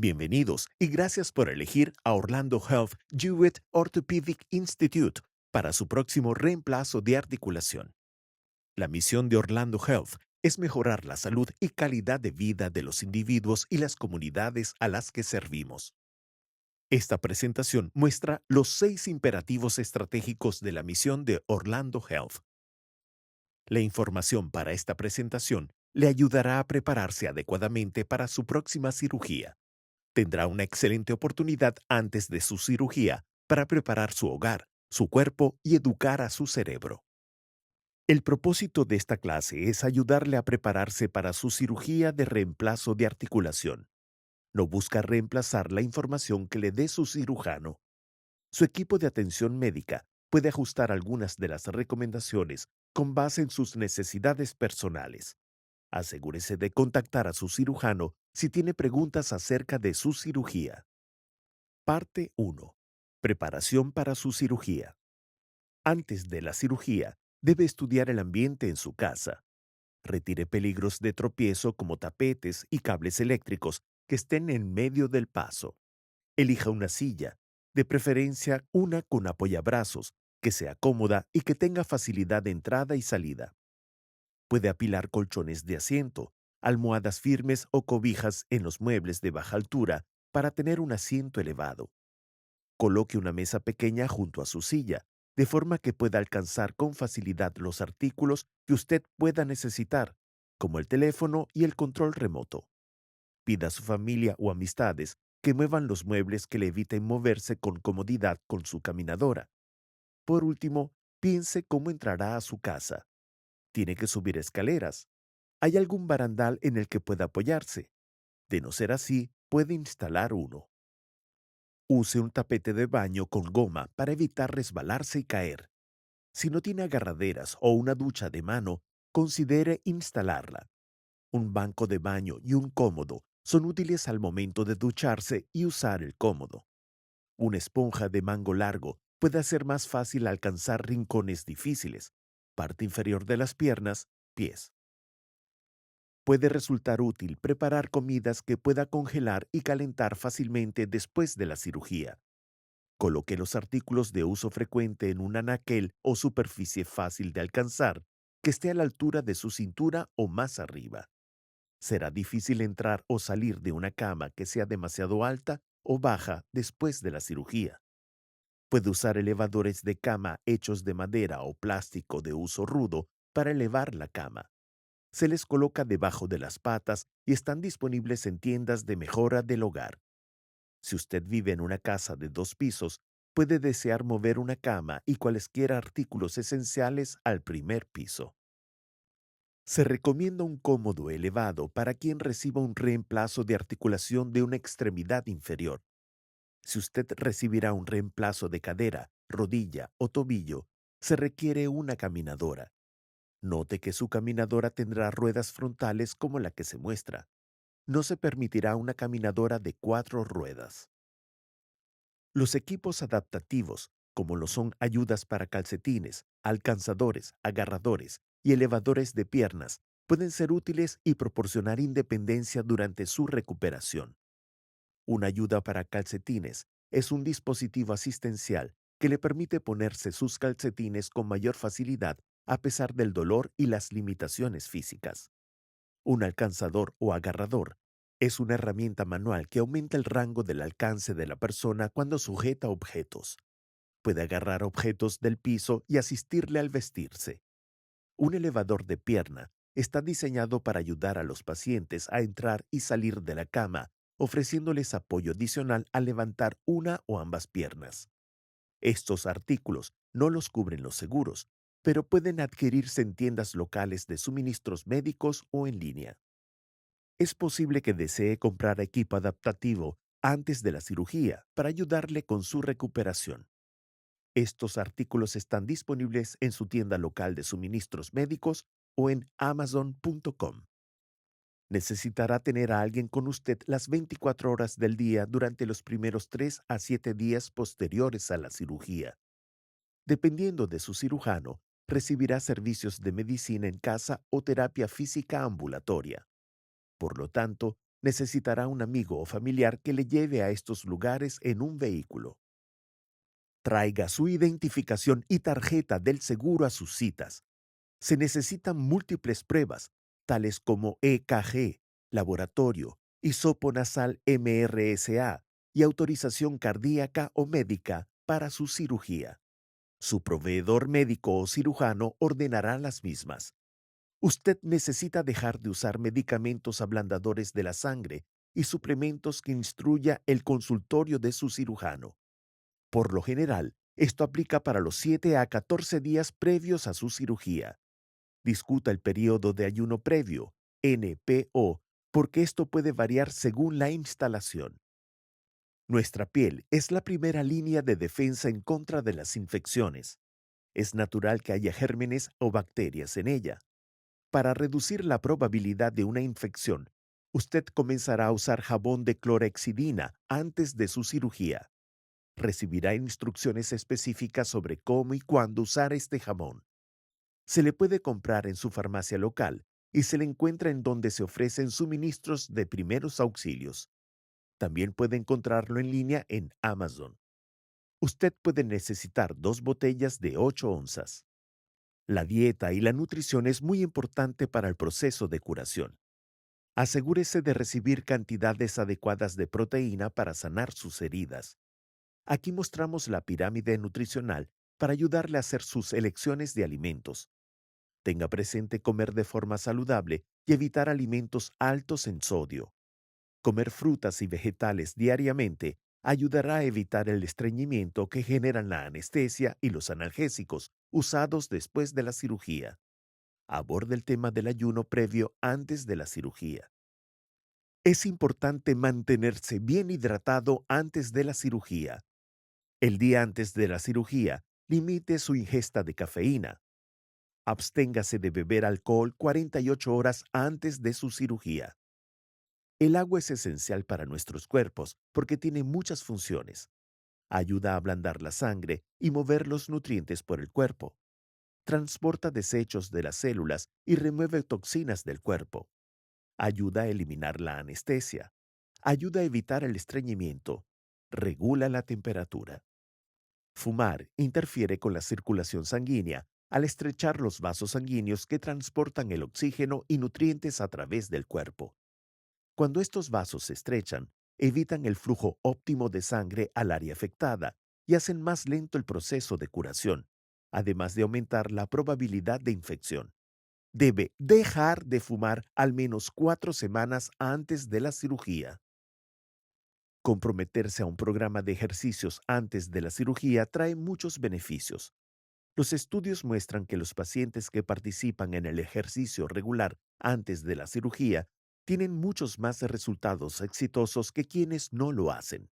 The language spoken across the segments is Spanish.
Bienvenidos y gracias por elegir a Orlando Health Jewett Orthopedic Institute para su próximo reemplazo de articulación. La misión de Orlando Health es mejorar la salud y calidad de vida de los individuos y las comunidades a las que servimos. Esta presentación muestra los 6 imperativos estratégicos de la misión de Orlando Health. La información para esta presentación le ayudará a prepararse adecuadamente para su próxima cirugía. Tendrá una excelente oportunidad antes de su cirugía para preparar su hogar, su cuerpo y educar a su cerebro. El propósito de esta clase es ayudarle a prepararse para su cirugía de reemplazo de articulación. No busca reemplazar la información que le dé su cirujano. Su equipo de atención médica puede ajustar algunas de las recomendaciones con base en sus necesidades personales. Asegúrese de contactar a su cirujano si tiene preguntas acerca de su cirugía. Parte 1. Preparación para su cirugía. Antes de la cirugía, debe estudiar el ambiente en su casa. Retire peligros de tropiezo como tapetes y cables eléctricos que estén en medio del paso. Elija una silla, de preferencia una con apoyabrazos, que sea cómoda y que tenga facilidad de entrada y salida. Puede apilar colchones de asiento, almohadas firmes o cobijas en los muebles de baja altura para tener un asiento elevado. Coloque una mesa pequeña junto a su silla, de forma que pueda alcanzar con facilidad los artículos que usted pueda necesitar, como el teléfono y el control remoto. Pida a su familia o amistades que muevan los muebles que le eviten moverse con comodidad con su caminadora. Por último, piense cómo entrará a su casa. Tiene que subir escaleras. ¿Hay algún barandal en el que pueda apoyarse? De no ser así, puede instalar uno. Use un tapete de baño con goma para evitar resbalarse y caer. Si no tiene agarraderas o una ducha de mano, considere instalarla. Un banco de baño y un cómodo son útiles al momento de ducharse y usar el cómodo. Una esponja de mango largo puede hacer más fácil alcanzar rincones difíciles, parte inferior de las piernas, pies. Puede resultar útil preparar comidas que pueda congelar y calentar fácilmente después de la cirugía. Coloque los artículos de uso frecuente en un anaquel o superficie fácil de alcanzar, que esté a la altura de su cintura o más arriba. Será difícil entrar o salir de una cama que sea demasiado alta o baja después de la cirugía. Puede usar elevadores de cama hechos de madera o plástico de uso rudo para elevar la cama. Se les coloca debajo de las patas y están disponibles en tiendas de mejora del hogar. Si usted vive en una casa de 2 pisos, puede desear mover una cama y cualesquiera artículos esenciales al primer piso. Se recomienda un cómodo elevado para quien reciba un reemplazo de articulación de una extremidad inferior. Si usted recibirá un reemplazo de cadera, rodilla o tobillo, se requiere una caminadora. Note que su caminadora tendrá ruedas frontales como la que se muestra. No se permitirá una caminadora de 4 ruedas. Los equipos adaptativos, como lo son ayudas para calcetines, alcanzadores, agarradores y elevadores de piernas, pueden ser útiles y proporcionar independencia durante su recuperación. Una ayuda para calcetines es un dispositivo asistencial que le permite ponerse sus calcetines con mayor facilidad a pesar del dolor y las limitaciones físicas. Un alcanzador o agarrador es una herramienta manual que aumenta el rango del alcance de la persona cuando sujeta objetos. Puede agarrar objetos del piso y asistirle al vestirse. Un elevador de pierna está diseñado para ayudar a los pacientes a entrar y salir de la cama, ofreciéndoles apoyo adicional al levantar una o ambas piernas. Estos artículos no los cubren los seguros, pero pueden adquirirse en tiendas locales de suministros médicos o en línea. Es posible que desee comprar equipo adaptativo antes de la cirugía para ayudarle con su recuperación. Estos artículos están disponibles en su tienda local de suministros médicos o en amazon.com. Necesitará tener a alguien con usted las 24 horas del día durante los primeros 3 a 7 días posteriores a la cirugía. Dependiendo de su cirujano, recibirá servicios de medicina en casa o terapia física ambulatoria. Por lo tanto, Necesitará un amigo o familiar que le lleve a estos lugares en un vehículo. Traiga su identificación y tarjeta del seguro a sus citas. Se necesitan múltiples pruebas, tales como EKG, laboratorio, hisopo nasal MRSA y autorización cardíaca o médica para su cirugía. Su proveedor médico o cirujano ordenará las mismas. Usted necesita dejar de usar medicamentos ablandadores de la sangre y suplementos que instruya el consultorio de su cirujano. Por lo general, esto aplica para los 7 a 14 días previos a su cirugía. Discuta el periodo de ayuno previo, NPO, porque esto puede variar según la instalación. Nuestra piel es la primera línea de defensa en contra de las infecciones. Es natural que haya gérmenes o bacterias en ella. Para reducir la probabilidad de una infección, usted comenzará a usar jabón de clorhexidina antes de su cirugía. Recibirá instrucciones específicas sobre cómo y cuándo usar este jabón. Se le puede comprar en su farmacia local y se le encuentra en donde se ofrecen suministros de primeros auxilios. También puede encontrarlo en línea en Amazon. Usted puede necesitar 2 botellas de 8 onzas. La dieta y la nutrición es muy importante para el proceso de curación. Asegúrese de recibir cantidades adecuadas de proteína para sanar sus heridas. Aquí mostramos la pirámide nutricional para ayudarle a hacer sus elecciones de alimentos. Tenga presente comer de forma saludable y evitar alimentos altos en sodio. Comer frutas y vegetales diariamente ayudará a evitar el estreñimiento que generan la anestesia y los analgésicos usados después de la cirugía. Aborde el tema del ayuno previo antes de la cirugía. Es importante mantenerse bien hidratado antes de la cirugía. El día antes de la cirugía, limite su ingesta de cafeína. Absténgase de beber alcohol 48 horas antes de su cirugía. El agua es esencial para nuestros cuerpos porque tiene muchas funciones. Ayuda a ablandar la sangre y mover los nutrientes por el cuerpo. Transporta desechos de las células y remueve toxinas del cuerpo. Ayuda a eliminar la anestesia. Ayuda a evitar el estreñimiento. Regula la temperatura. Fumar interfiere con la circulación sanguínea al estrechar los vasos sanguíneos que transportan el oxígeno y nutrientes a través del cuerpo. Cuando estos vasos se estrechan, evitan el flujo óptimo de sangre al área afectada y hacen más lento el proceso de curación, además de aumentar la probabilidad de infección. Debe dejar de fumar al menos 4 semanas antes de la cirugía. Comprometerse a un programa de ejercicios antes de la cirugía trae muchos beneficios. Los estudios muestran que los pacientes que participan en el ejercicio regular antes de la cirugía tienen muchos más resultados exitosos que quienes no lo hacen.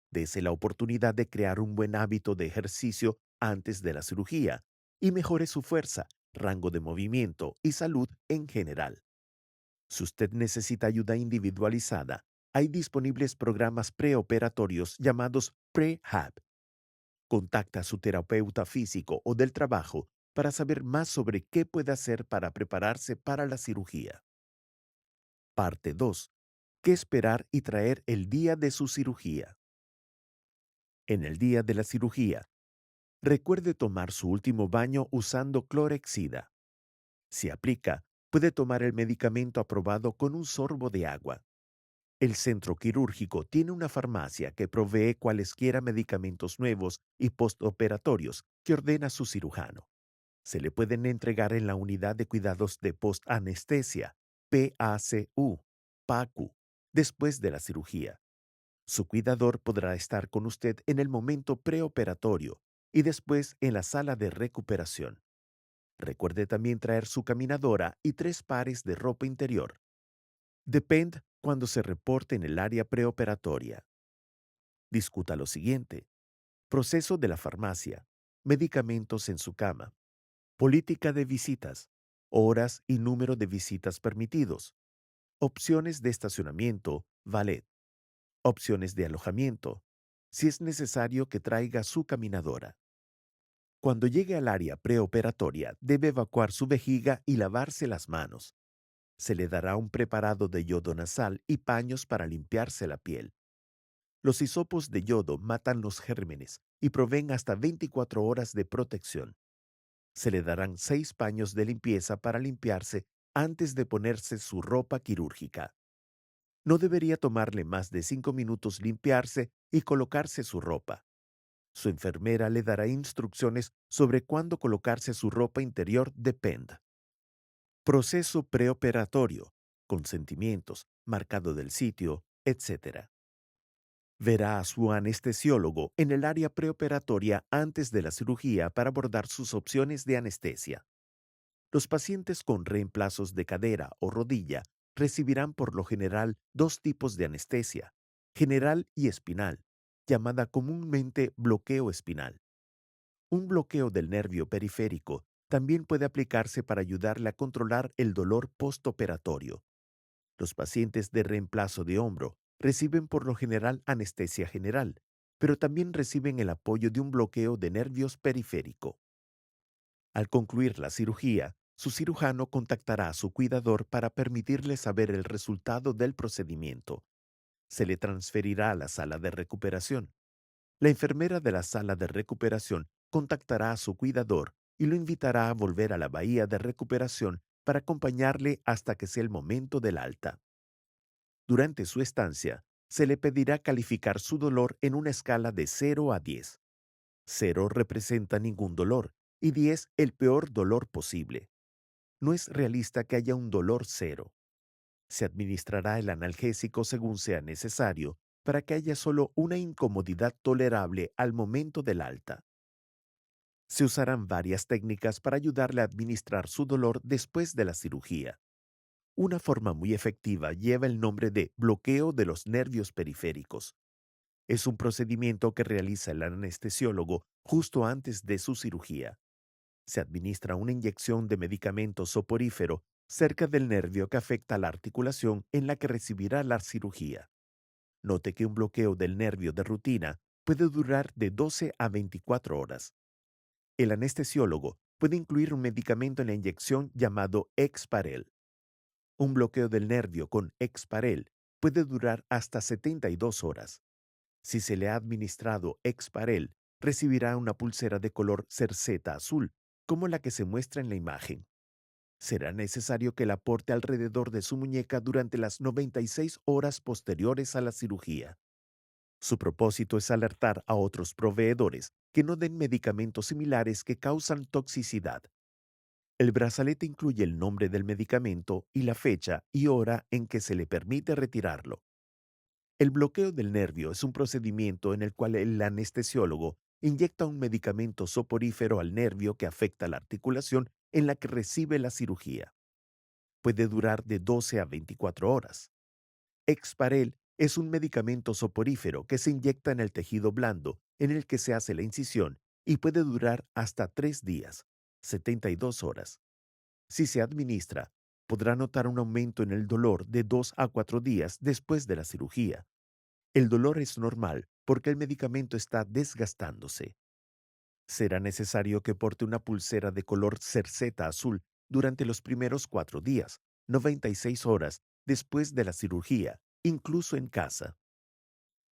Dese la oportunidad de crear un buen hábito de ejercicio antes de la cirugía y mejore su fuerza, rango de movimiento y salud en general. Si usted necesita ayuda individualizada, hay disponibles programas preoperatorios llamados Prehab. Contacta a su terapeuta físico o del trabajo para saber más sobre qué puede hacer para prepararse para la cirugía. Parte 2. ¿Qué esperar y traer el día de su cirugía? En el día de la cirugía, recuerde tomar su último baño usando clorhexida. Si aplica, puede tomar el medicamento aprobado con un sorbo de agua. El centro quirúrgico tiene una farmacia que provee cualesquiera medicamentos nuevos y postoperatorios que ordena su cirujano. Se le pueden entregar en la unidad de cuidados de postanestesia, PACU, después de la cirugía. Su cuidador podrá estar con usted en el momento preoperatorio y después en la sala de recuperación. Recuerde también traer su caminadora y 3 pares de ropa interior. Depend cuando se reporte en el área preoperatoria. Discuta lo siguiente: proceso de la farmacia, medicamentos en su cama, política de visitas, horas y número de visitas permitidos, opciones de estacionamiento, valet, opciones de alojamiento, si es necesario que traiga su caminadora. Cuando llegue al área preoperatoria, debe evacuar su vejiga y lavarse las manos. Se le dará un preparado de yodo nasal y paños para limpiarse la piel. Los hisopos de yodo matan los gérmenes y proveen hasta 24 horas de protección. Se le darán 6 paños de limpieza para limpiarse antes de ponerse su ropa quirúrgica. No debería tomarle más de 5 minutos limpiarse y colocarse su ropa. Su enfermera le dará instrucciones sobre cuándo colocarse su ropa interior de PEND. Proceso preoperatorio, consentimientos, marcado del sitio, etc. Verá a su anestesiólogo en el área preoperatoria antes de la cirugía para abordar sus opciones de anestesia. Los pacientes con reemplazos de cadera o rodilla recibirán por lo general 2 tipos de anestesia, general y espinal, llamada comúnmente bloqueo espinal. Un bloqueo del nervio periférico también puede aplicarse para ayudarle a controlar el dolor postoperatorio. Los pacientes de reemplazo de hombro reciben por lo general anestesia general, pero también reciben el apoyo de un bloqueo de nervios periférico. Al concluir la cirugía, su cirujano contactará a su cuidador para permitirle saber el resultado del procedimiento. Se le transferirá a la sala de recuperación. La enfermera de la sala de recuperación contactará a su cuidador y lo invitará a volver a la bahía de recuperación para acompañarle hasta que sea el momento del alta. Durante su estancia, se le pedirá calificar su dolor en una escala de 0 a 10. 0 representa ningún dolor y 10 el peor dolor posible. No es realista que haya un dolor 0. Se administrará el analgésico según sea necesario para que haya solo una incomodidad tolerable al momento del alta. Se usarán varias técnicas para ayudarle a administrar su dolor después de la cirugía. Una forma muy efectiva lleva el nombre de bloqueo de los nervios periféricos. Es un procedimiento que realiza el anestesiólogo justo antes de su cirugía. Se administra una inyección de medicamento soporífero cerca del nervio que afecta la articulación en la que recibirá la cirugía. Note que un bloqueo del nervio de rutina puede durar de 12 a 24 horas. El anestesiólogo puede incluir un medicamento en la inyección llamado Exparel. Un bloqueo del nervio con Exparel puede durar hasta 72 horas. Si se le ha administrado Exparel, recibirá una pulsera de color cerceta azul, como la que se muestra en la imagen. Será necesario que la porte alrededor de su muñeca durante las 96 horas posteriores a la cirugía. Su propósito es alertar a otros proveedores que no den medicamentos similares que causan toxicidad. El brazalete incluye el nombre del medicamento y la fecha y hora en que se le permite retirarlo. El bloqueo del nervio es un procedimiento en el cual el anestesiólogo inyecta un medicamento soporífero al nervio que afecta la articulación en la que recibe la cirugía. Puede durar de 12 a 24 horas. Exparel es un medicamento soporífero que se inyecta en el tejido blando en el que se hace la incisión y puede durar hasta 3 días, 72 horas. Si se administra, podrá notar un aumento en el dolor de 2 a 4 días después de la cirugía. El dolor es normal porque el medicamento está desgastándose. Será necesario que porte una pulsera de color cerceta azul durante los primeros 4 días, 96 horas después de la cirugía, incluso en casa.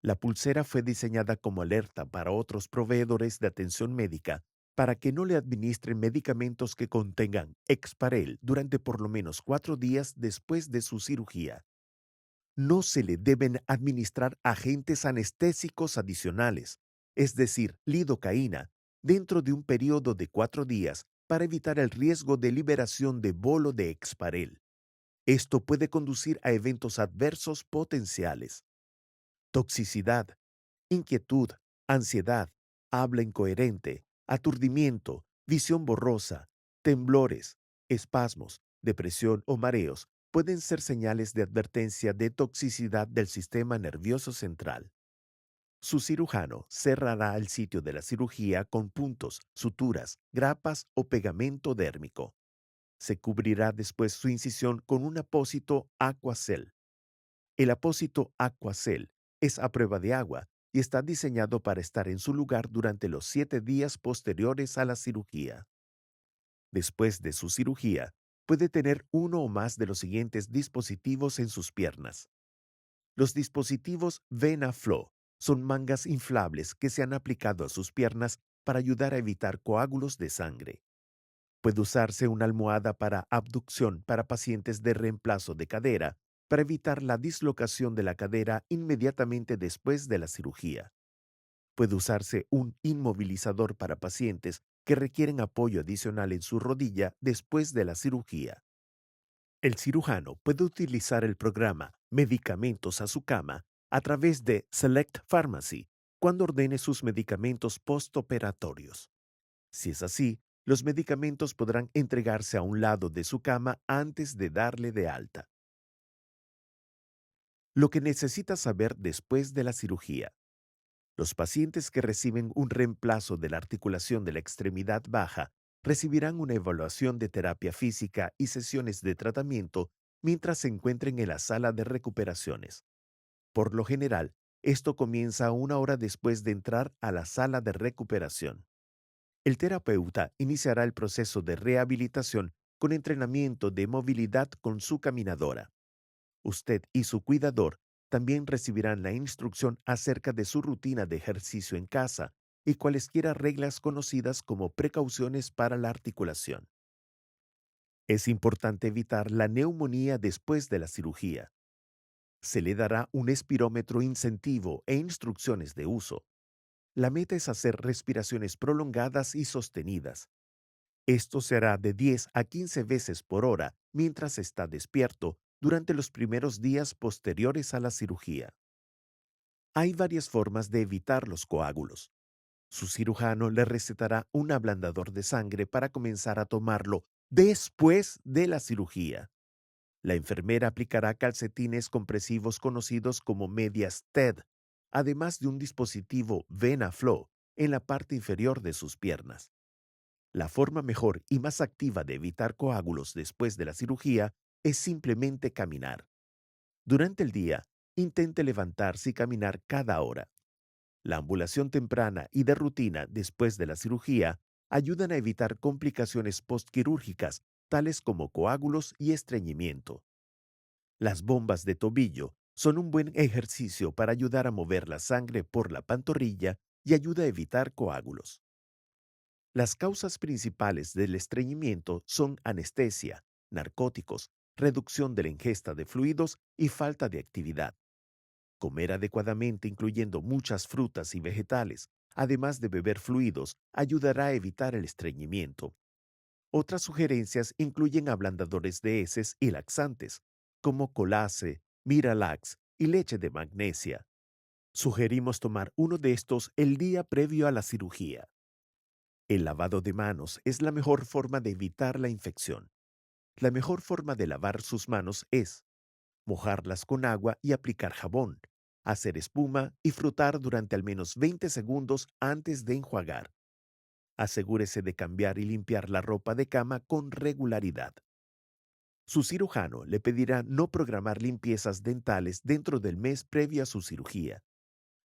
La pulsera fue diseñada como alerta para otros proveedores de atención médica para que no le administren medicamentos que contengan Exparel durante por lo menos 4 días después de su cirugía. No se le deben administrar agentes anestésicos adicionales, es decir, lidocaína, dentro de un periodo de 4 días para evitar el riesgo de liberación de bolo de Exparel. Esto puede conducir a eventos adversos potenciales. Toxicidad, inquietud, ansiedad, habla incoherente, aturdimiento, visión borrosa, temblores, espasmos, depresión o mareos pueden ser señales de advertencia de toxicidad del sistema nervioso central. Su cirujano cerrará el sitio de la cirugía con puntos, suturas, grapas o pegamento dérmico. Se cubrirá después su incisión con un apósito Aquacel. El apósito Aquacel es a prueba de agua y está diseñado para estar en su lugar durante los 7 días posteriores a la cirugía. Después de su cirugía, puede tener uno o más de los siguientes dispositivos en sus piernas. Los dispositivos VenaFlow son mangas inflables que se han aplicado a sus piernas para ayudar a evitar coágulos de sangre. Puede usarse una almohada para abducción para pacientes de reemplazo de cadera para evitar la dislocación de la cadera inmediatamente después de la cirugía. Puede usarse un inmovilizador para pacientes que requieren apoyo adicional en su rodilla después de la cirugía. El cirujano puede utilizar el programa Medicamentos a su cama a través de Select Pharmacy cuando ordene sus medicamentos postoperatorios. Si es así, los medicamentos podrán entregarse a un lado de su cama antes de darle de alta. Lo que necesita saber después de la cirugía. Los pacientes que reciben un reemplazo de la articulación de la extremidad baja recibirán una evaluación de terapia física y sesiones de tratamiento mientras se encuentren en la sala de recuperaciones. Por lo general, esto comienza una hora después de entrar a la sala de recuperación. El terapeuta iniciará el proceso de rehabilitación con entrenamiento de movilidad con su caminadora. Usted y su cuidador también recibirán la instrucción acerca de su rutina de ejercicio en casa y cualesquiera reglas conocidas como precauciones para la articulación. Es importante evitar la neumonía después de la cirugía. Se le dará un espirómetro incentivo e instrucciones de uso. La meta es hacer respiraciones prolongadas y sostenidas. Esto se hará de 10 a 15 veces por hora mientras está despierto durante los primeros días posteriores a la cirugía. Hay varias formas de evitar los coágulos. Su cirujano le recetará un ablandador de sangre para comenzar a tomarlo después de la cirugía. La enfermera aplicará calcetines compresivos conocidos como medias TED, además de un dispositivo VenaFlow en la parte inferior de sus piernas. La forma mejor y más activa de evitar coágulos después de la cirugía es simplemente caminar. Durante el día, intente levantarse y caminar cada hora. La ambulación temprana y de rutina después de la cirugía ayudan a evitar complicaciones postquirúrgicas, tales como coágulos y estreñimiento. Las bombas de tobillo son un buen ejercicio para ayudar a mover la sangre por la pantorrilla y ayuda a evitar coágulos. Las causas principales del estreñimiento son anestesia, narcóticos, reducción de la ingesta de fluidos y falta de actividad. Comer adecuadamente, incluyendo muchas frutas y vegetales, además de beber fluidos, ayudará a evitar el estreñimiento. Otras sugerencias incluyen ablandadores de heces y laxantes, como Colase, Miralax y leche de magnesia. Sugerimos tomar uno de estos el día previo a la cirugía. El lavado de manos es la mejor forma de evitar la infección. La mejor forma de lavar sus manos es mojarlas con agua y aplicar jabón, hacer espuma y frotar durante al menos 20 segundos antes de enjuagar. Asegúrese de cambiar y limpiar la ropa de cama con regularidad. Su cirujano le pedirá no programar limpiezas dentales dentro del mes previo a su cirugía.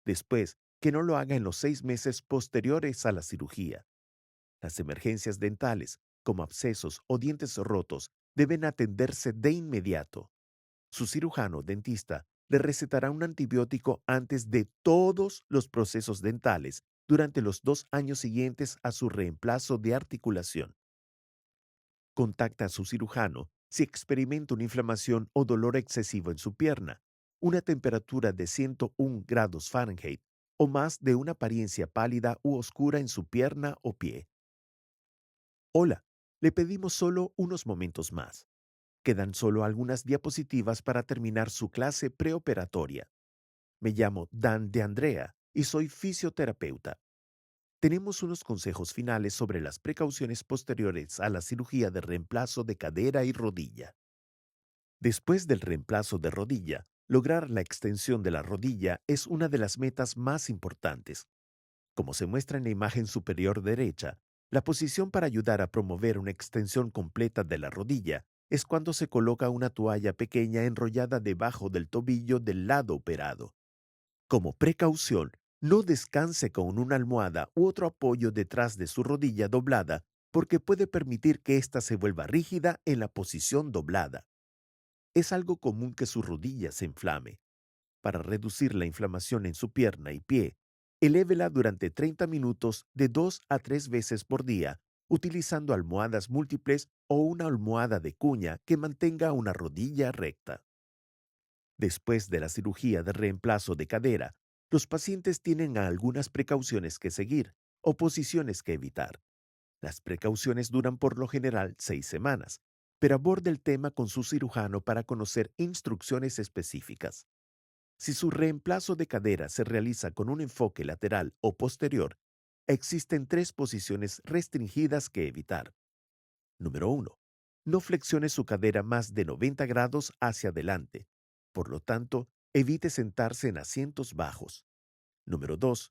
Después, que no lo haga en los 6 meses posteriores a la cirugía. Las emergencias dentales, como abscesos o dientes rotos, deben atenderse de inmediato. Su cirujano dentista le recetará un antibiótico antes de todos los procesos dentales durante los 2 años siguientes a su reemplazo de articulación. Contacta a su cirujano si experimenta una inflamación o dolor excesivo en su pierna, una temperatura de 101 grados Fahrenheit o más de una apariencia pálida u oscura en su pierna o pie. Hola, le pedimos solo unos momentos más. Quedan solo algunas diapositivas para terminar su clase preoperatoria. Me llamo Dan de Andrea y soy fisioterapeuta. Tenemos unos consejos finales sobre las precauciones posteriores a la cirugía de reemplazo de cadera y rodilla. Después del reemplazo de rodilla, lograr la extensión de la rodilla es una de las metas más importantes. Como se muestra en la imagen superior derecha, la posición para ayudar a promover una extensión completa de la rodilla es cuando se coloca una toalla pequeña enrollada debajo del tobillo del lado operado. Como precaución, no descanse con una almohada u otro apoyo detrás de su rodilla doblada porque puede permitir que ésta se vuelva rígida en la posición doblada. Es algo común que su rodilla se inflame. Para reducir la inflamación en su pierna y pie, elévela durante 30 minutos de 2 a 3 veces por día, utilizando almohadas múltiples o una almohada de cuña que mantenga una rodilla recta. Después de la cirugía de reemplazo de cadera, los pacientes tienen algunas precauciones que seguir o posiciones que evitar. Las precauciones duran por lo general 6 semanas, pero aborde el tema con su cirujano para conocer instrucciones específicas. Si su reemplazo de cadera se realiza con un enfoque lateral o posterior, existen 3 posiciones restringidas que evitar. Número 1. No flexione su cadera más de 90 grados hacia adelante. Por lo tanto, evite sentarse en asientos bajos. Número 2.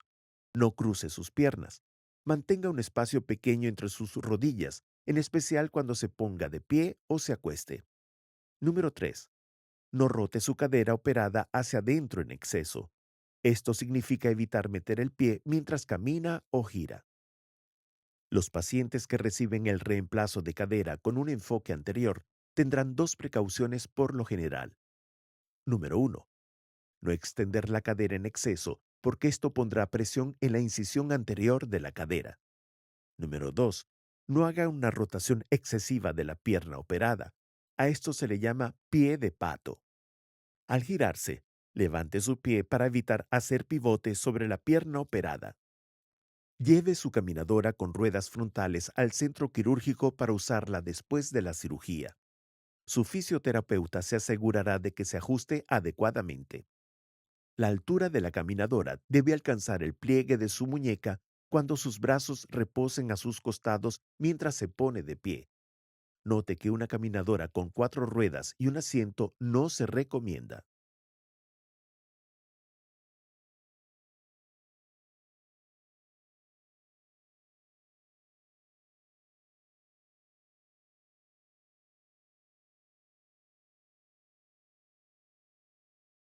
No cruce sus piernas. Mantenga un espacio pequeño entre sus rodillas, en especial cuando se ponga de pie o se acueste. Número 3. No rote su cadera operada hacia adentro en exceso. Esto significa evitar meter el pie mientras camina o gira. Los pacientes que reciben el reemplazo de cadera con un enfoque anterior tendrán 2 precauciones por lo general. Número 1. No extender la cadera en exceso, porque esto pondrá presión en la incisión anterior de la cadera. Número 2. No haga una rotación excesiva de la pierna operada. A esto se le llama pie de pato. Al girarse, levante su pie para evitar hacer pivote sobre la pierna operada. Lleve su caminadora con ruedas frontales al centro quirúrgico para usarla después de la cirugía. Su fisioterapeuta se asegurará de que se ajuste adecuadamente. La altura de la caminadora debe alcanzar el pliegue de su muñeca cuando sus brazos reposen a sus costados mientras se pone de pie. Note que una caminadora con 4 ruedas y un asiento no se recomienda.